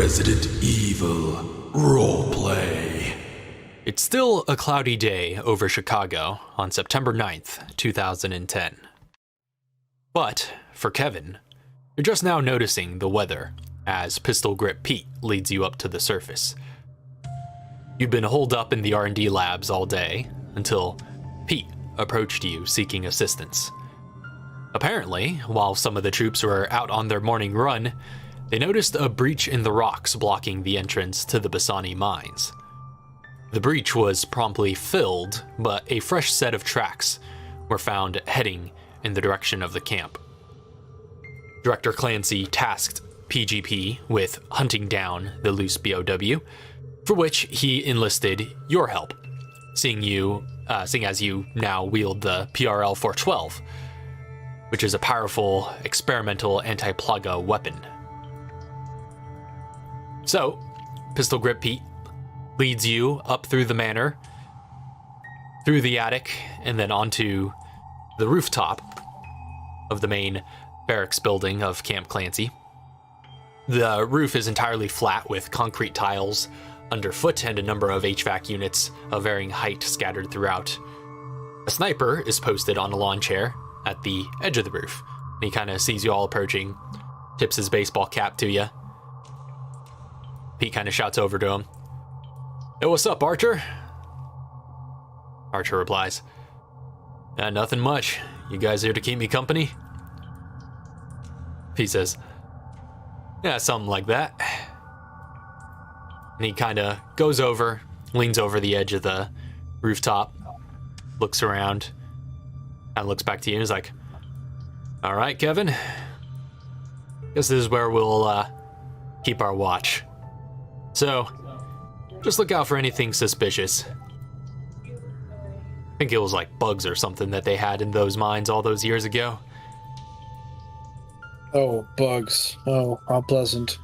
Resident Evil Roleplay. It's still a cloudy day over Chicago on September 9th, 2010. But, for Kevin, you're just now noticing the weather as Pistol Grip Pete leads you up to the surface. You'd been holed up in the R&D labs all day until Pete approached you seeking assistance. Apparently, while some of the troops were out on their morning run, they noticed a breach in the rocks blocking the entrance to the Bassani mines. The breach was promptly filled, but a fresh set of tracks were found heading in the direction of the camp. Director Clancy tasked PGP with hunting down the loose BOW, for which he enlisted your help, seeing as you now wield the PRL 412, which is a powerful experimental anti-plaga weapon. So, Pistol Grip Pete leads you up through the manor, through the attic, and then onto the rooftop of the main barracks building of Camp Clancy. The roof is entirely flat with concrete tiles underfoot and a number of HVAC units of varying height scattered throughout. A sniper is posted on a lawn chair at the edge of the roof. He kind of sees you all approaching, tips his baseball cap to you. Pete kind of shouts over to him, "Hey, what's up, Archer?" Archer replies, Nothing much. You guys here to keep me company?" Pete says, "Yeah, something like that." And he kind of goes over, leans over the edge of the rooftop, looks around, and looks back to you and is like, "All right, Kevin. Guess this is where we'll keep our watch. So, just look out for anything suspicious." I think it was like bugs or something that they had in those mines all those years ago. Oh, bugs. Oh, how pleasant.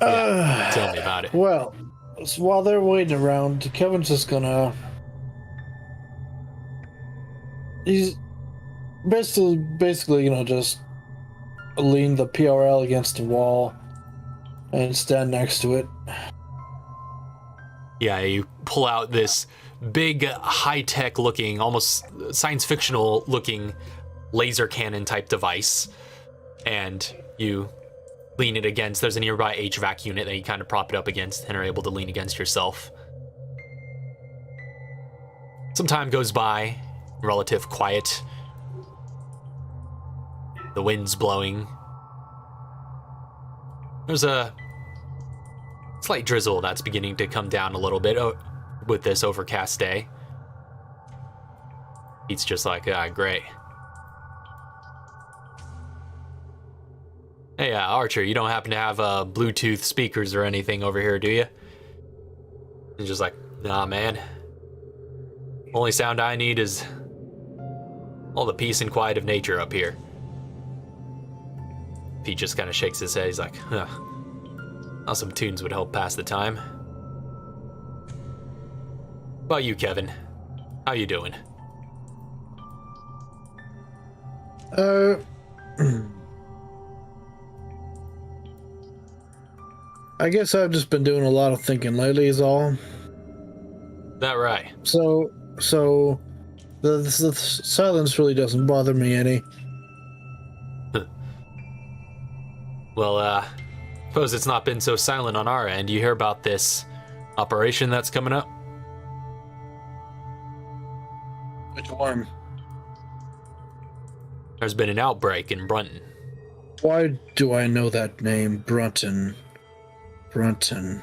Yeah, tell me about it. Well, so while they're waiting around, Kevin's just gonna... He's basically, just lean the PRL against the wall and stand next to it. Yeah, you pull out this big, high-tech looking, almost science fictional looking laser cannon type device, and you lean it against. There's a nearby HVAC unit that you kind of prop it up against and are able to lean against yourself. Some time goes by, relative quiet. The wind's blowing. There's a slight drizzle that's beginning to come down a little bit with this overcast day. Pete's just like, great. Hey, Archer, you don't happen to have Bluetooth speakers or anything over here, do you? He's just like, nah, man. Only sound I need is all the peace and quiet of nature up here. Pete just kind of shakes his head. He's like, huh. Now some tunes would help pass the time. How about you, Kevin? How you doing? I guess I've just been doing a lot of thinking lately is all. That right? So the silence really doesn't bother me any. Well, suppose it's not been so silent on our end. You hear about this operation that's coming up? Which one? There's been an outbreak in Brunton. Why do I know that name, Brunton? Brunton,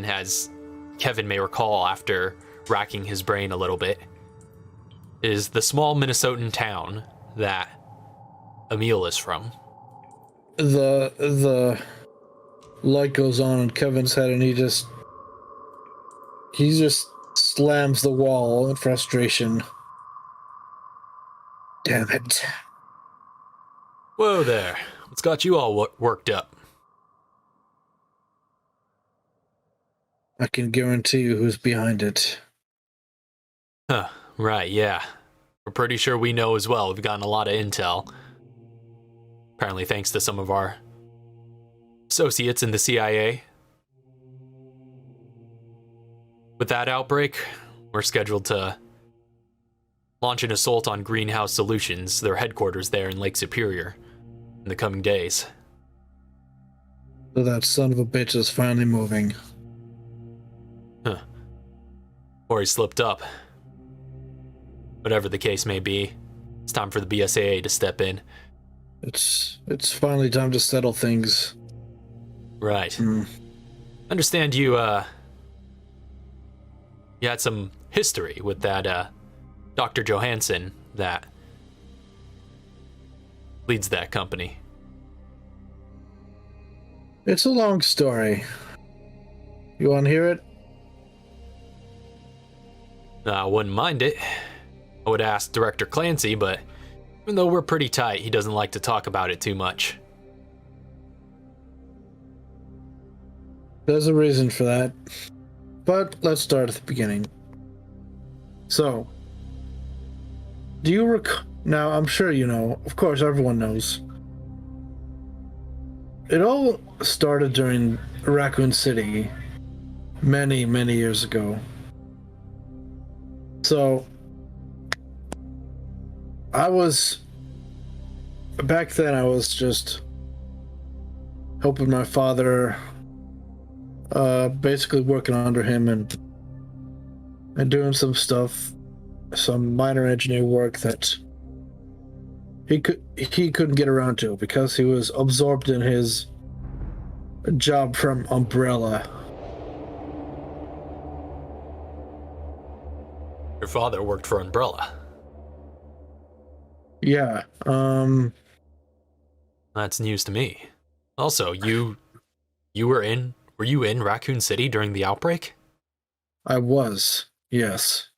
as Kevin may recall after racking his brain a little bit, is the small Minnesotan town that Emil is from. The light goes on in Kevin's head and he just slams the wall in frustration. Damn it. Whoa there. What's got you all worked up? I can guarantee you who's behind it. Huh, right, yeah. We're pretty sure we know as well. We've gotten a lot of intel. Apparently thanks to some of our associates in the CIA. With that outbreak, we're scheduled to launch an assault on Greenhouse Solutions, their headquarters there in Lake Superior, in the coming days. So that son of a bitch is finally moving. Huh. Or he slipped up. Whatever the case may be, it's time for the BSAA to step in. It's finally time to settle things. Right. Understand you had some history with that Dr. Johansson that leads that company. It's a long story. You want to hear it? I wouldn't mind it. I would ask Director Clancy, but even though we're pretty tight, he doesn't like to talk about it too much. There's a reason for that. But let's start at the beginning. So, do you recall? Now, I'm sure you know. Of course, everyone knows. It all started during Raccoon City many, many years ago. So, back then I was just helping my father, basically working under him and doing some stuff, some minor engineering work that he couldn't get around to because he was absorbed in his job from Umbrella. Your father worked for Umbrella. Yeah, That's news to me. Also, were you in Raccoon City during the outbreak? I was, yes.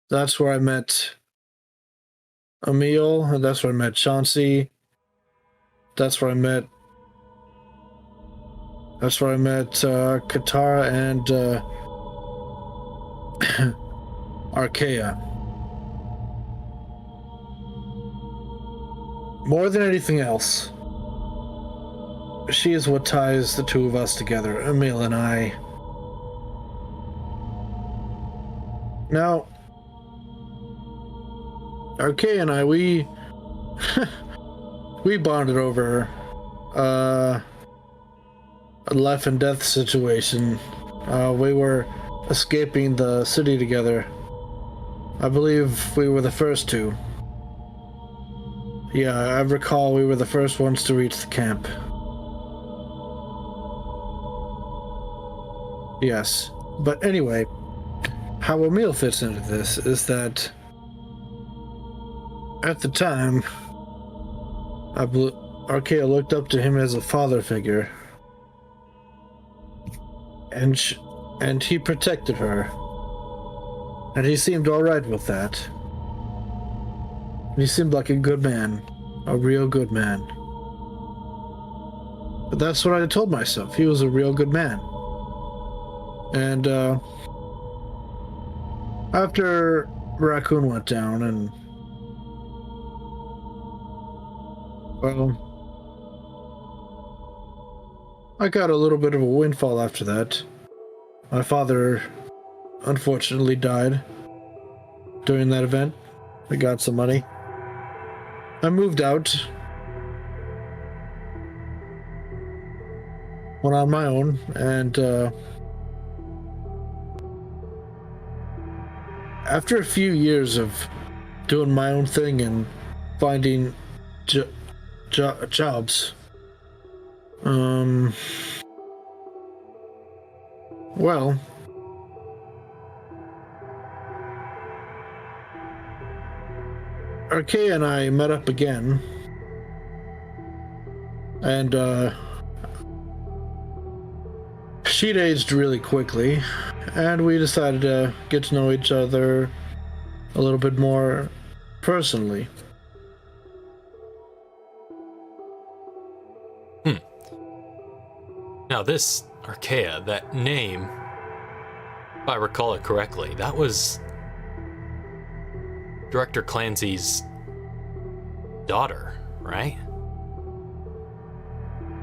That's where I met Emil, and that's where I met Chauncey. That's where I met Katara and Archaea. More than anything else, she is what ties the two of us together, Emil and I. Now, Archaea and I, we bonded over a life and death situation. We were escaping the city together. I believe we were the first two. Yeah, I recall we were the first ones to reach the camp. Yes. But anyway, how Emil fits into this is that at the time, Archaea looked up to him as a father figure. And he protected her. And he seemed alright with that. He seemed like a good man. A real good man. But that's what I told myself. He was a real good man. And, after Raccoon went down and... well... I got a little bit of a windfall after that. My father, unfortunately, died during that event. We got some money. I moved out. Went on my own, and after a few years of doing my own thing and finding jobs, well, Archaea and I met up again, and she'd aged really quickly, and we decided to get to know each other a little bit more personally. Now this Archaea, that name, if I recall it correctly, that was Director Clancy's daughter, right?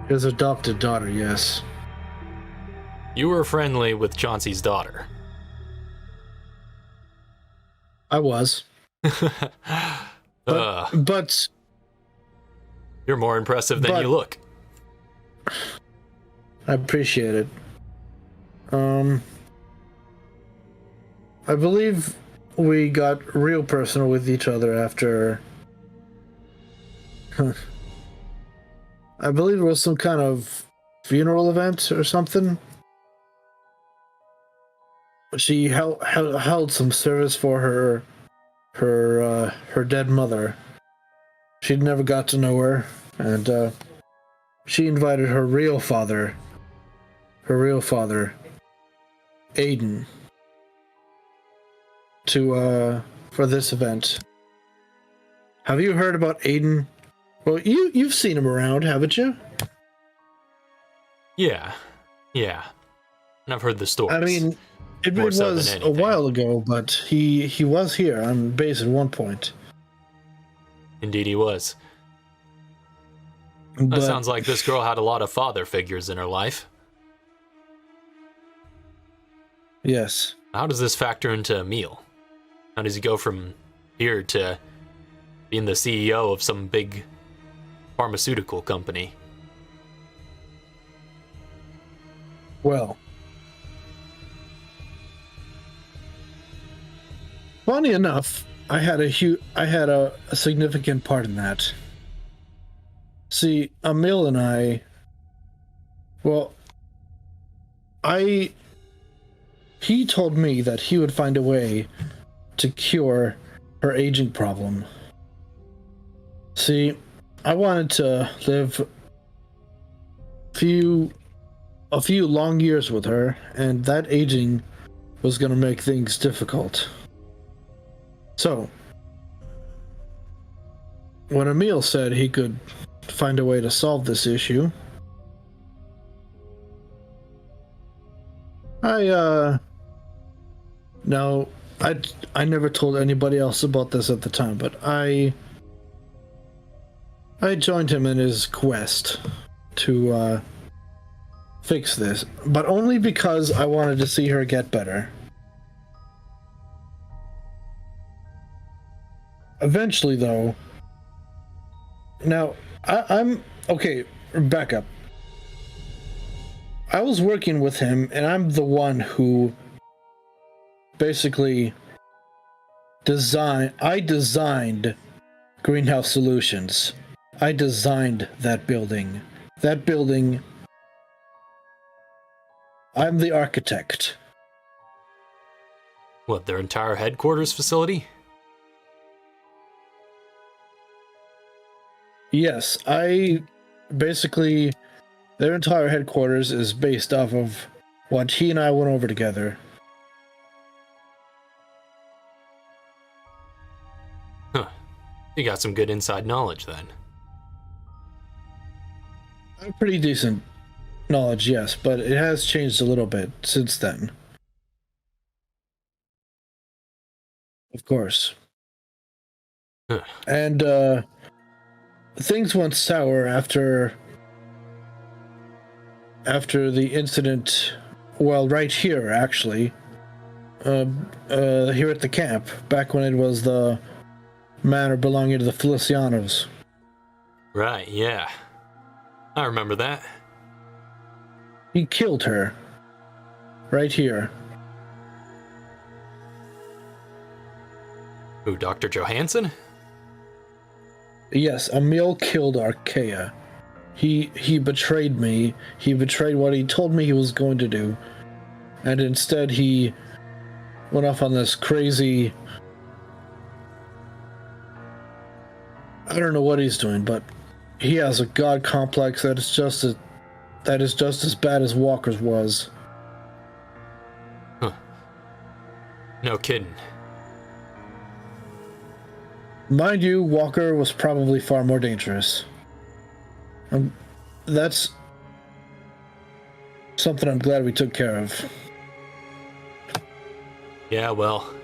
His adopted daughter, yes. You were friendly with Chauncey's daughter. I was. But you're more impressive than you look. I appreciate it. I believe we got real personal with each other after... I believe it was some kind of funeral event or something. She held some service for her dead mother. She'd never got to know her, and she invited her real father, Aiden, to for this event. Have you heard about Aiden? Well, you've seen him around, haven't you? Yeah. And I've heard the stories. I mean, it was a while ago, but he was here on base at one point. Indeed he was. That sounds like this girl had a lot of father figures in her life. Yes. How does this factor into Emil? How does he go from here to being the CEO of some big pharmaceutical company? Well, funny enough, I had a significant part in that. See, Emil and I, well, he told me that he would find a way to cure her aging problem. See, I wanted to live a few long years with her, and that aging was going to make things difficult. So, when Emil said he could find a way to solve this issue, I never told anybody else about this at the time, but I joined him in his quest to fix this, but only because I wanted to see her get better. Eventually, though, now I'm okay. Back up. I was working with him, and I'm the one who basically designed Greenhouse Solutions. I designed that building. I'm the architect. What, their entire headquarters facility? Yes, their entire headquarters is based off of what he and I went over together. Huh. You got some good inside knowledge then. Pretty decent knowledge, yes, but it has changed a little bit since then. Of course. Huh. And things went sour after the incident, well, right here, actually. Here at the camp, back when it was the manor belonging to the Felicianos. Right, yeah. I remember that. He killed her. Right here. Who, Dr. Johansson? Yes, Emil killed Archaea. He betrayed me. He betrayed what he told me he was going to do. And instead he went off on this crazy... I don't know what he's doing, but he has a god complex that is just as bad as Walker's was. Huh. No kidding. Mind you, Walker was probably far more dangerous. That's something I'm glad we took care of. Yeah, well,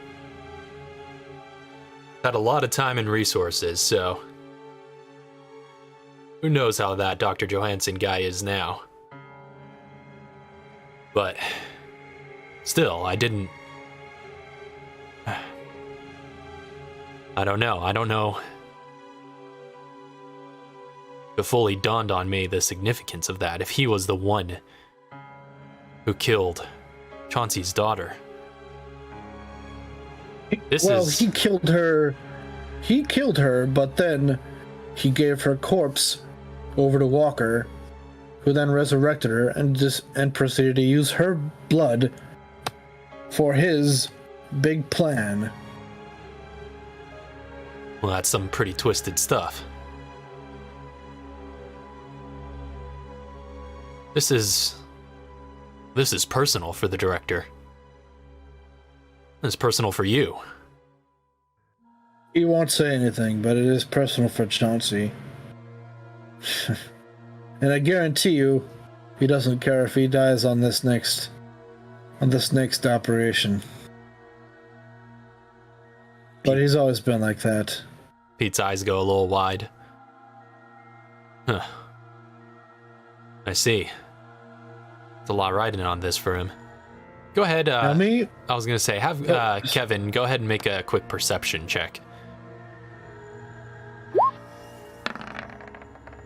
had a lot of time and resources, so Who knows how that Dr. Johansson guy is now. But still, I didn't... I don't know. It fully dawned on me the significance of that. If he was the one who killed Chauncey's daughter. He killed her. He killed her, but then he gave her corpse over to Walker, who then resurrected her and proceeded to use her blood for his big plan. Well, that's some pretty twisted stuff. This is personal for the director. It's personal for you. He won't say anything, but it is personal for Chauncey. And I guarantee you, he doesn't care if he dies on this next operation. But he's always been like that. Pete's eyes go a little wide. Huh. I see. There's a lot riding on this for him. Go ahead. I was going to say, have Kevin go ahead and make a quick perception check.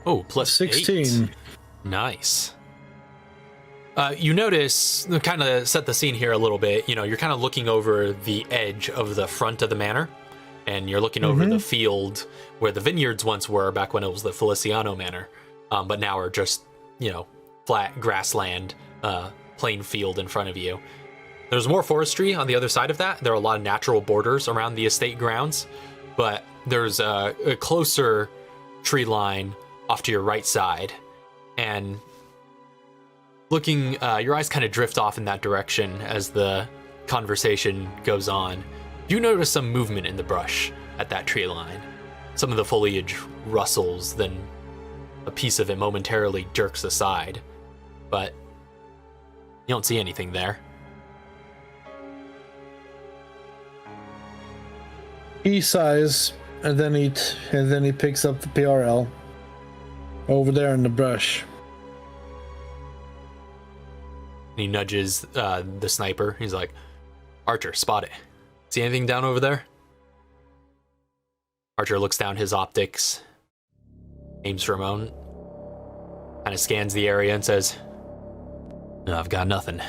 Oh, plus 16. 8. Nice. You notice, kind of set the scene here a little bit, you're kind of looking over the edge of the front of the manor, and you're looking over the field where the vineyards once were back when it was the Feliciano Manor, but now are just, flat grassland, plain field in front of you. There's more forestry on the other side of that. There are a lot of natural borders around the estate grounds, but there's a closer tree line off to your right side, and looking, your eyes kind of drift off in that direction as the conversation goes on. You notice some movement in the brush at that tree line. Some of the foliage rustles, then a piece of it momentarily jerks aside, but you don't see anything there. He sighs, and then he picks up the PRL over there in the brush. He nudges the sniper. He's like, Archer, spot it. See anything down over there? Archer looks down his optics, aims for a moment, kind of scans the area and says, no, I've got nothing.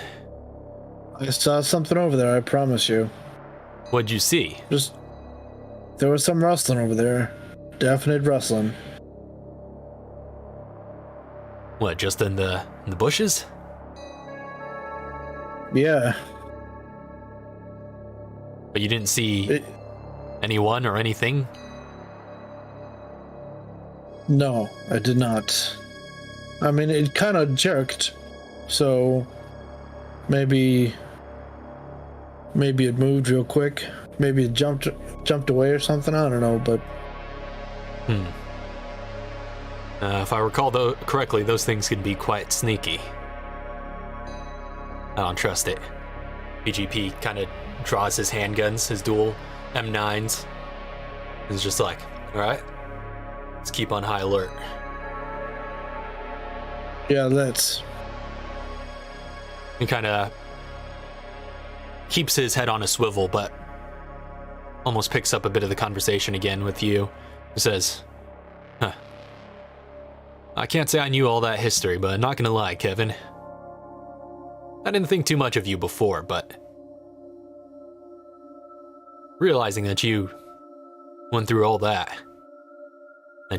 I saw something over there, I promise you. What'd you see? There was some rustling over there. Definite rustling. What, just in the bushes? Yeah. But you didn't see anyone or anything? No, I did not. I mean, it kind of jerked, so maybe it moved real quick. Maybe it jumped away or something. I don't know, but if I recall correctly, those things can be quite sneaky. I don't trust it. BGP kind of draws his handguns, his dual M9s, and is just like, all right, let's keep on high alert. Yeah, let's. He kind of keeps his head on a swivel, but almost picks up a bit of the conversation again with you. He says, I can't say I knew all that history, but not gonna lie, Kevin. I didn't think too much of you before, but realizing that you went through all that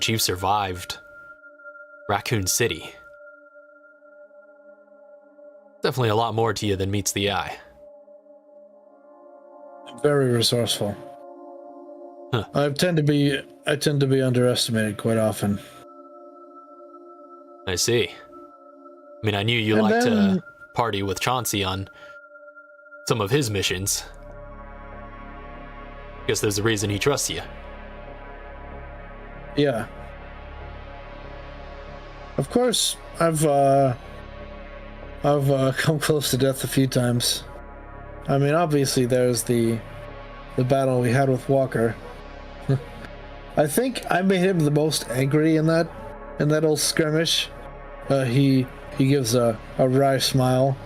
you survived Raccoon City, definitely a lot more to you than meets the eye. Very resourceful. Huh. I tend to be underestimated quite often. I see. I mean, I knew you liked to party with Chauncey on some of his missions. Guess there's a reason he trusts you. Yeah. Of course, I've come close to death a few times. I mean, obviously there's the battle we had with Walker. I think I made him the most angry in that in that old skirmish. He gives a wry smile.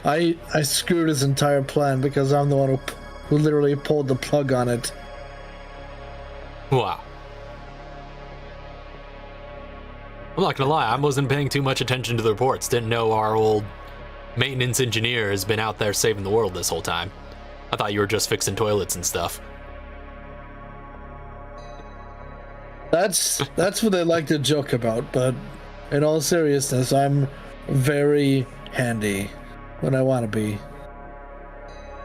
I screwed his entire plan because I'm the one who literally pulled the plug on it. Wow. I'm not gonna lie, I wasn't paying too much attention to the reports. Didn't know our old maintenance engineer has been out there saving the world this whole time. I thought you were just fixing toilets and stuff. That's what they like to joke about, but in all seriousness, I'm very handy when I want to be.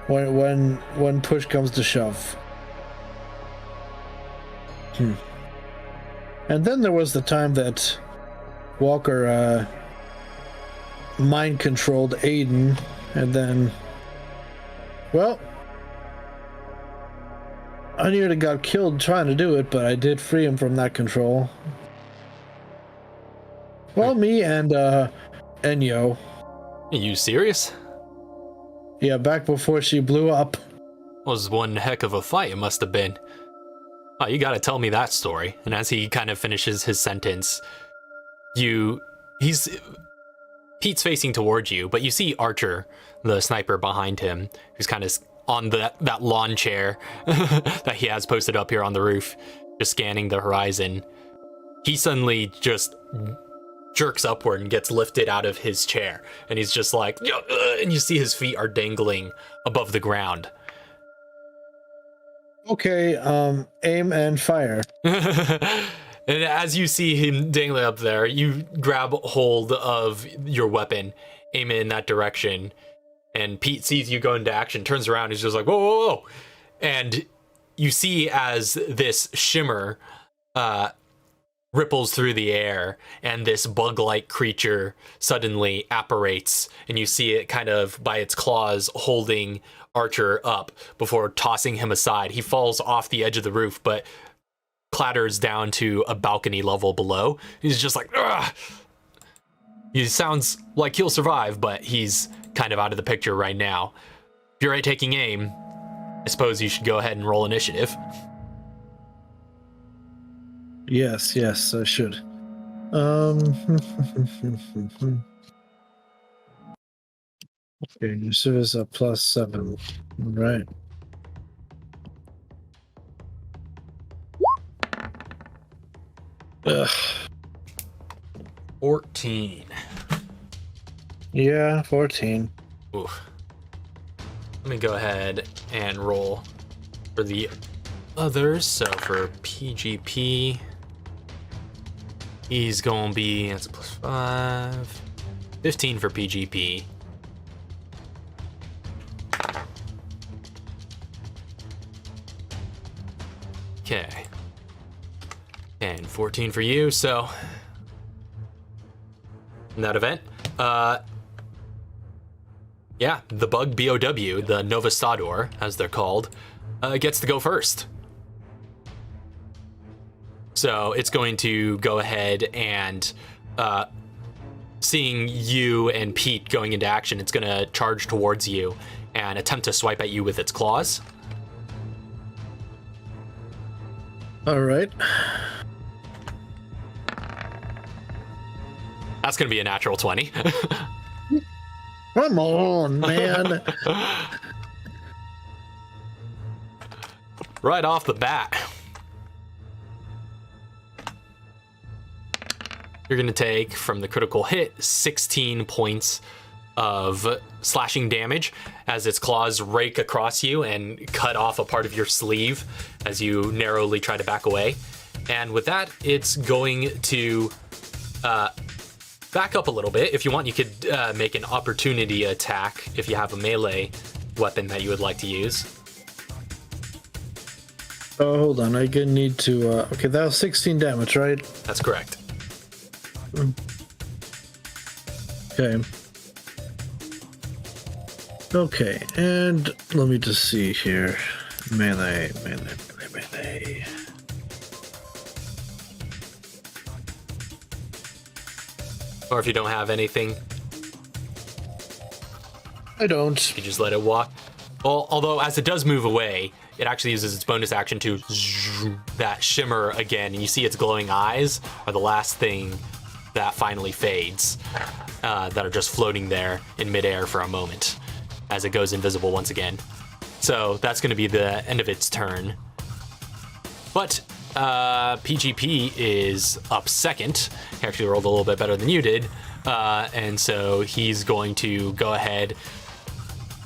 When push comes to shove. And then there was the time that Walker mind controlled Aiden, and then, well, I nearly got killed trying to do it, but I did free him from that control. Well, me and Enyo. Are you serious? Yeah, back before she blew up. Was one heck of a fight it must have been. Oh, you gotta tell me that story. And as he kind of finishes his sentence, Pete's facing towards you, but you see Archer, the sniper behind him, who's kind of on that lawn chair that he has posted up here on the roof, just scanning the horizon. He suddenly just jerks upward and gets lifted out of his chair, and he's just like, and you see his feet are dangling above the ground. Okay, aim and fire. And as you see him dangling up there, you grab hold of your weapon, aim it in that direction, and Pete sees you go into action, turns around, he's just like, whoa, whoa, whoa. And you see as this shimmer ripples through the air, and this bug-like creature suddenly apparates, and you see it kind of by its claws holding Archer up before tossing him aside. He falls off the edge of the roof, but clatters down to a balcony level below. He's just like, ugh! He sounds like he'll survive, but he's kind of out of the picture right now. If you're taking aim, I suppose you should go ahead and roll initiative. Yes, I should. Okay, your service a +7. Right. Ugh. 14. Yeah, 14. Oof. Let me go ahead and roll for the others. So for PGP, he's going to be, that's a +5. 15 for PGP. Okay. And 14 for you, so in that event, yeah, the bug BOW, the Novastador, as they're called, gets to go first. So it's going to go ahead and, seeing you and Pete going into action, it's going to charge towards you and attempt to swipe at you with its claws. All right. That's going to be a natural 20. Come on, man. Right off the bat. You're going to take, from the critical hit, 16 points of slashing damage as its claws rake across you and cut off a part of your sleeve as you narrowly try to back away. And with that, it's going to back up a little bit. If you want, you could make an opportunity attack if you have a melee weapon that you would like to use. Oh, hold on. I need to... okay, that was 16 damage, right? That's correct. Okay. Okay, and let me just see here. Melee. Or if you don't have anything, I don't. you just let it walk. Well, although as it does move away, it actually uses its bonus action to that shimmer again, and you see its glowing eyes are the last thing that finally fades, that are just floating there in midair for a moment as it goes invisible once again. So that's going to be the end of its turn. But PGP is up second. He actually rolled a little bit better than you did. And so he's going to go ahead,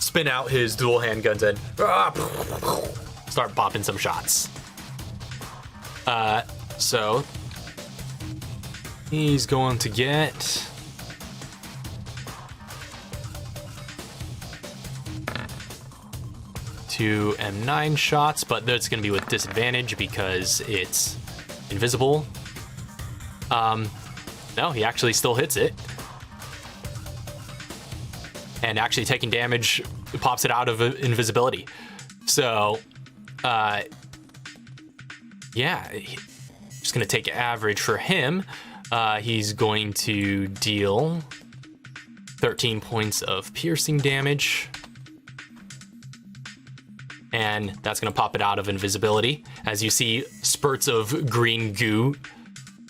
spin out his dual handguns and start popping some shots. So he's going to get two M9 shots, but that's going to be with disadvantage because it's invisible. No, he actually still hits it. And actually taking damage pops it out of invisibility. So, yeah, just going to take average for him. He's going to deal 13 points of piercing damage. And that's going to pop it out of invisibility as you see spurts of green goo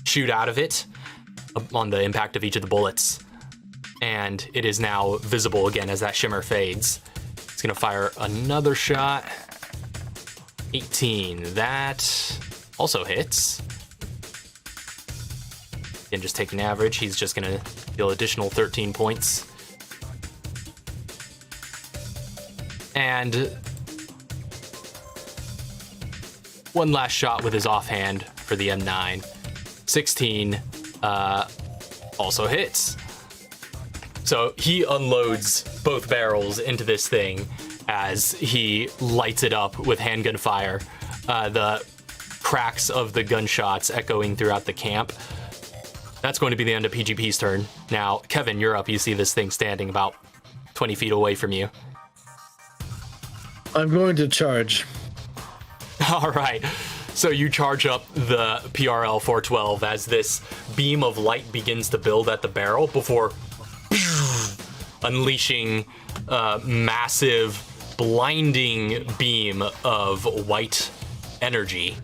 shoot out of it on the impact of each of the bullets. And it is now visible again as that shimmer fades. It's going to fire another shot. 18. That also hits. Again, just taking average, he's just going to deal additional 13 points. And one last shot with his offhand for the M9. 16 also hits. So he unloads both barrels into this thing as he lights it up with handgun fire. The cracks of the gunshots echoing throughout the camp. That's going to be the end of PGP's turn. Now, Kevin, you're up. You see this thing standing about 20 feet away from you. I'm going to charge. All right. So you charge up the PRL 412 as this beam of light begins to build at the barrel before unleashing a massive, blinding beam of white energy.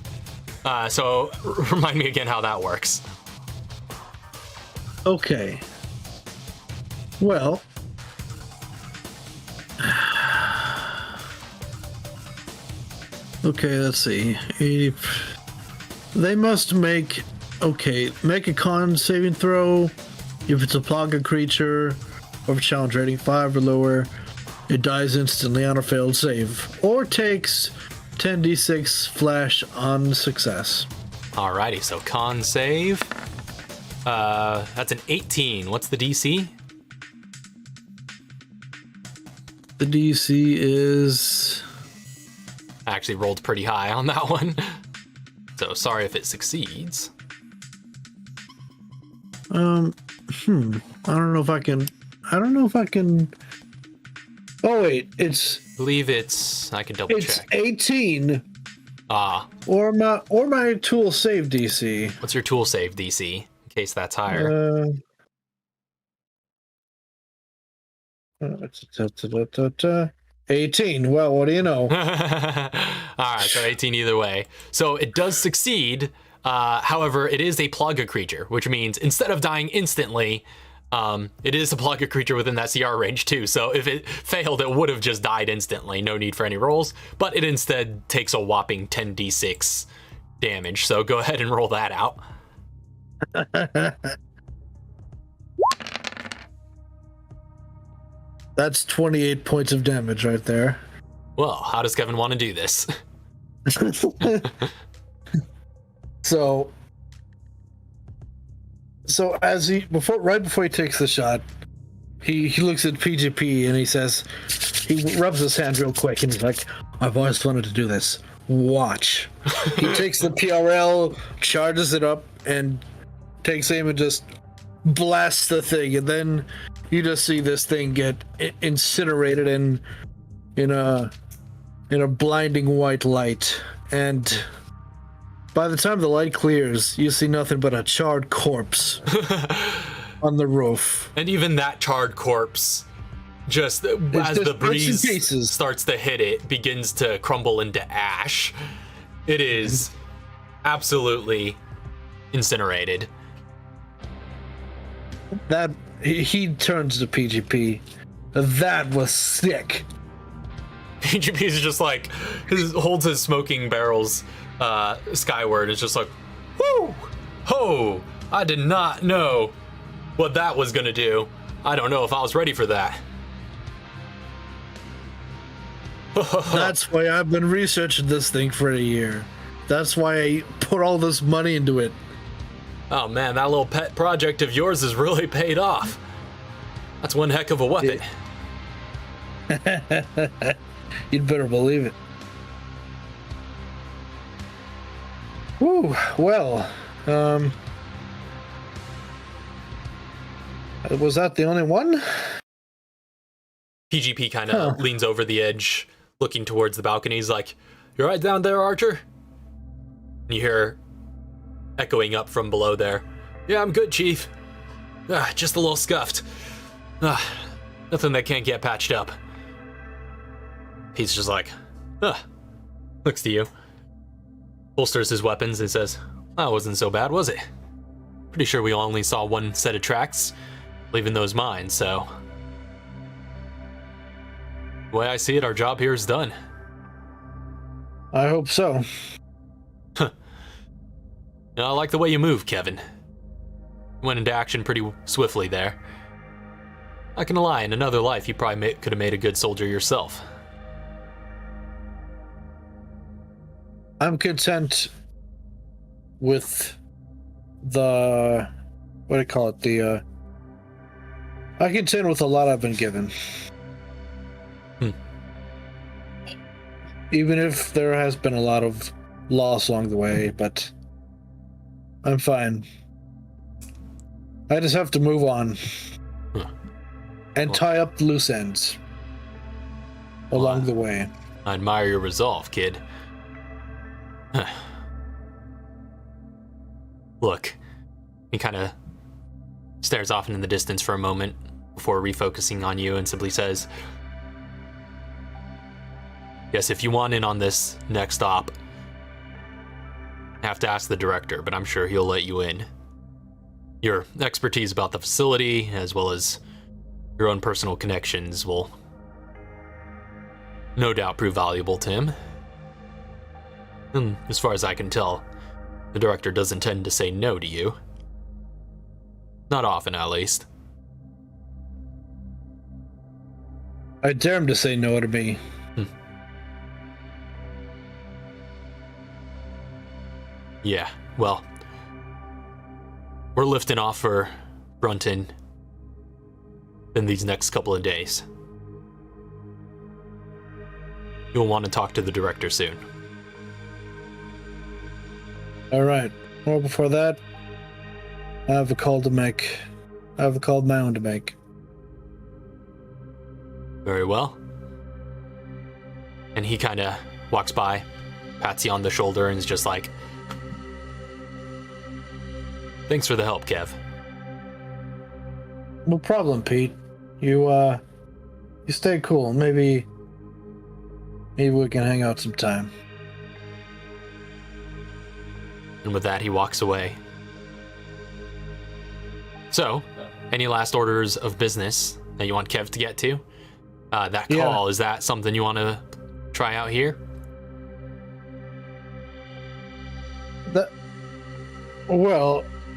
So remind me again how that works. Okay. Well, okay, let's see. They must make a con saving throw. If it's a Plaga creature or if challenge rating 5 or lower, it dies instantly on a failed save or takes 10d6 flash on success. Alrighty, so con save. That's an 18. What's the DC? The DC is... I actually rolled pretty high on that one. So sorry if it succeeds. I don't know if I can. Oh wait, I believe it's. I can double check. It's 18. Ah. Or my tool save DC. What's your tool save DC? In case that's higher. 18. Well, what do you know? All right, so 18 either way. So it does succeed. However, it is a Plaga creature, which means instead of dying instantly, it is a Plaga creature within that CR range too. So if it failed, it would have just died instantly. No need for any rolls, but it instead takes a whopping 10d6 damage. So go ahead and roll that out. That's 28 points of damage right there. Well, how does Kevin want to do this? So as right before he takes the shot, he looks at PGP and he rubs his hand real quick and he's like, I've always wanted to do this. Watch. He takes the PRL, charges it up, and takes aim and just blasts the thing, and then you just see this thing get incinerated in a blinding white light, and by the time the light clears, you see nothing but a charred corpse on the roof. And even that charred corpse just as the breeze starts to hit it, begins to crumble into ash. It is absolutely incinerated. That he turns to PGP. That was sick. PGP is just like, holds his smoking barrels skyward. It's just like, whoo, ho! I did not know what that was gonna do. I don't know if I was ready for that. That's why I've been researching this thing for a year. That's why I put all this money into it. Oh man, that little pet project of yours has really paid off. That's one heck of a weapon. You'd better believe it. Woo, well, was that the only one? PGP kind of leans over the edge, looking towards the balcony. He's like, "You're right down there, Archer?" And you hear echoing up from below there, "Yeah, I'm good, Chief. Just a little scuffed. Nothing that can't get patched up." He's just like, looks to you, holsters his weapons and says, "That wasn't so bad, was it? Pretty sure we only saw one set of tracks, leaving those mine, so the way I see it, our job here is done." I hope so. I like the way you move, Kevin. Went into action pretty swiftly there. Not gonna lie, in another life, you probably could have made a good soldier yourself. I'm content with the, what do you call it, I'm content with a lot I've been given. Even if there has been a lot of loss along the way, but I'm fine. I just have to move on and tie up the loose ends along the way. I admire your resolve, kid. Look, he kind of stares off into the distance for a moment before refocusing on you and simply says, "Yes, if you want in on this next op, I have to ask the director, but I'm sure he'll let you in. Your expertise about the facility, as well as your own personal connections, will no doubt prove valuable to him. And as far as I can tell, the director doesn't tend to say no to you. Not often, at least." I dare him to say no to me. Yeah, well, we're lifting off for Brunton in these next couple of days. You'll want to talk to the director soon. All right. Well, before that, I have a call to make. I have a call of my own to make. Very well. And he kind of walks by, pats you on the shoulder, and is just like, "Thanks for the help, Kev." No problem, Pete. You stay cool. Maybe we can hang out sometime. And with that, he walks away. So, any last orders of business that you want Kev to get to? That call, is that something you want to try out here?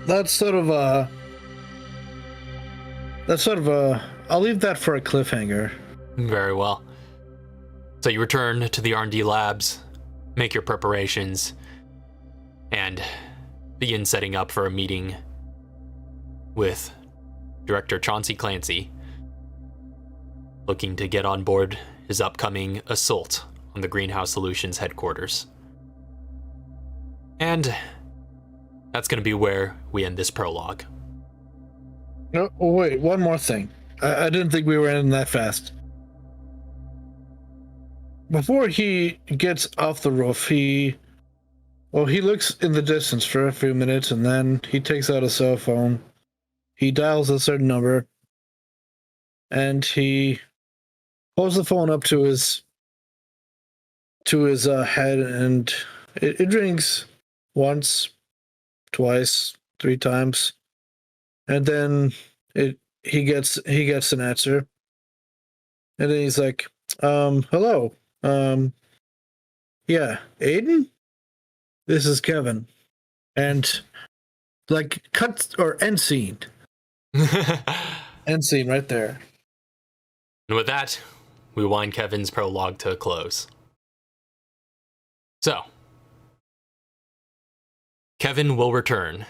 That's sort of a, I'll leave that for a cliffhanger. Very well. So you return to the R&D labs, make your preparations, and begin setting up for a meeting with Director Chauncey Clancy, looking to get on board his upcoming assault on the Greenhouse Solutions headquarters. And that's going to be where we end this prologue. No, wait, one more thing. I didn't think we were ending that fast. Before he gets off the roof, he looks in the distance for a few minutes, and then he takes out a cell phone. He dials a certain number, and he holds the phone up to his head, and it rings once, twice, 3 times, and then he gets an answer, and then he's like, hello, yeah, Aiden, this is Kevin, and like cut or end scene right there. And with that, we wind Kevin's prologue to a close. So, Kevin will return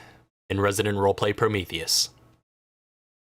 in Resident Roleplay Prometheus.